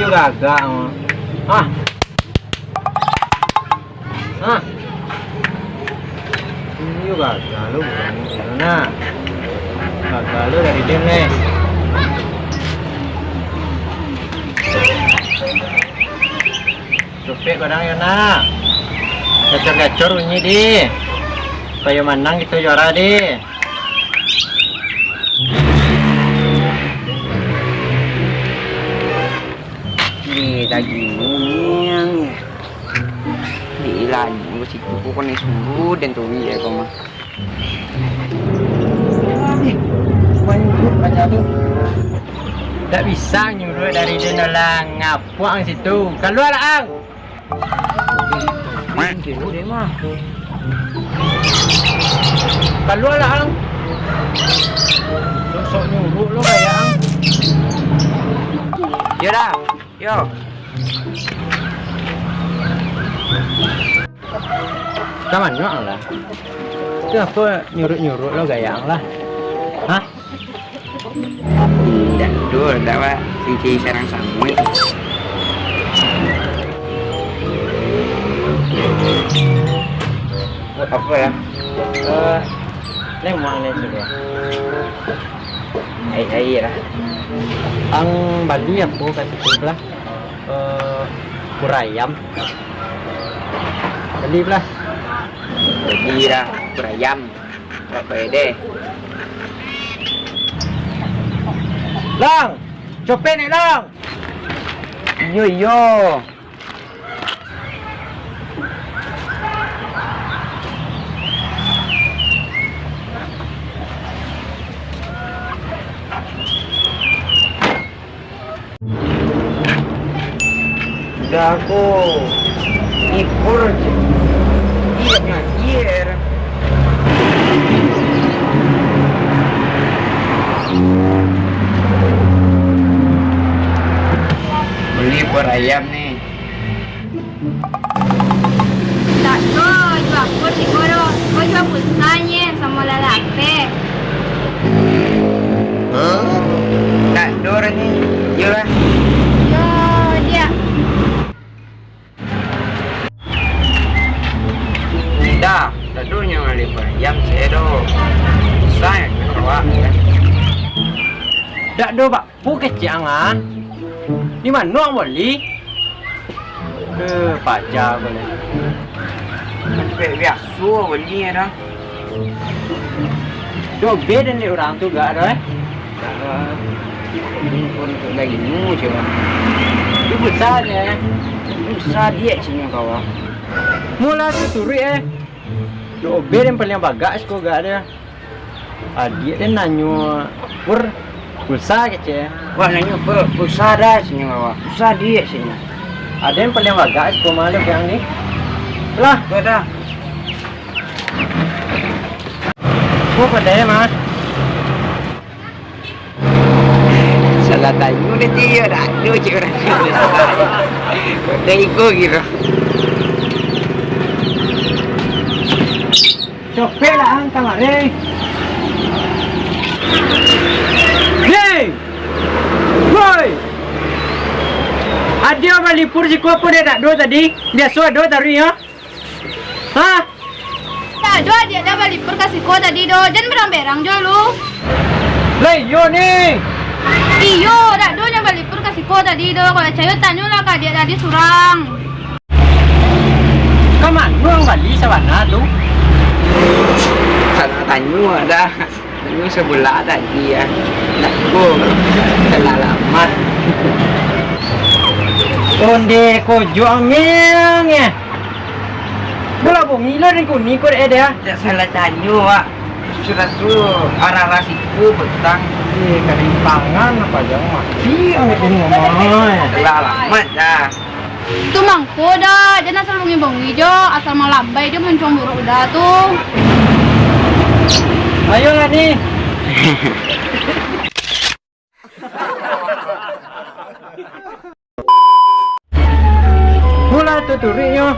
gagak. Ah. Ah. Ini gagak lu bukan nah. Gagak lu dari dem nih. Cepet kadang ya nak. Gacor-gacor bunyi di. Kayak menang gitu juara di. Di dagingnya di ilan gue situ pokok nih sungguh dan tuh ya kau mah Banyak aja tuh. Tak bisa nyuruh dari denolang ngapuang situ. Keluar ang. dulu deh mah Keluar lah ang. Sok-sok nyuruh lo kayak ang. yo dah yo Kaman nyok lah. Itu apa nyuruh lo gayang lah. Hah? dan dulu tak apa sisi sarang samui apa ya Lemang nih sudah. air lah Ang Bali aku kasih sebelah kurayam. Beli belah. jadi lah berayam tak pede Lang, copet nih lang. yo yo udah aku ikut iya ngajier beli per ayam nih Tak jual aku si Koro. Kau jual pulsanya sama lalape. tak dor nih yo lah Yo dia. dah tadunya beli per ayam sedo saya keluar Dak do pak, bukan jangan. Di mana nuang beli? Pajak boleh. biasa beli dah Tuh beda nih orang tuh gak ada. ini pun lagi nu coba Itu besar ya. susah dia sini kawan Mula tuh turi Tuh beda yang paling bagas kok gak ada. Dia nanyo pur pulsa kece. wah nanya susah dah sini kawan susah dia sini Ada yang paling bagas kok malu yang ni. Lah, gua dah kok pada ya mas. salah tanya dia dia dah ada cik orang dia ikut gitu Copet lah ang kamar ni. Hey! Woi! Ada balik pur si kau pun dia tak do tadi. Dia suat do tadi ya. Hah? Tak jual dia dah balik pur kasih kau tadi do. Jangan berang-berang jual lu. Lei yo ni. Iyo, tak do yang balik pur kasih kau tadi do. Kalau cayo tanya lah kak dia tadi surang. Kaman nuang balik sawana tu. salah tanya dah tanya sebelah tadi ya tak gua salah alamat Onde ko juang ya. Bola bumi lo ni ko ni ko dia. tak salah tanya pak sudah tu arah siku petang Kerimpangan apa jangan mati ang ini ngomong. salah alamat dah Tu mangko dah. Jangan asal lungi bangi jo. Asal malambai dia mencong buruk udah tu. Ayo lah ni. Mula tu turi yo.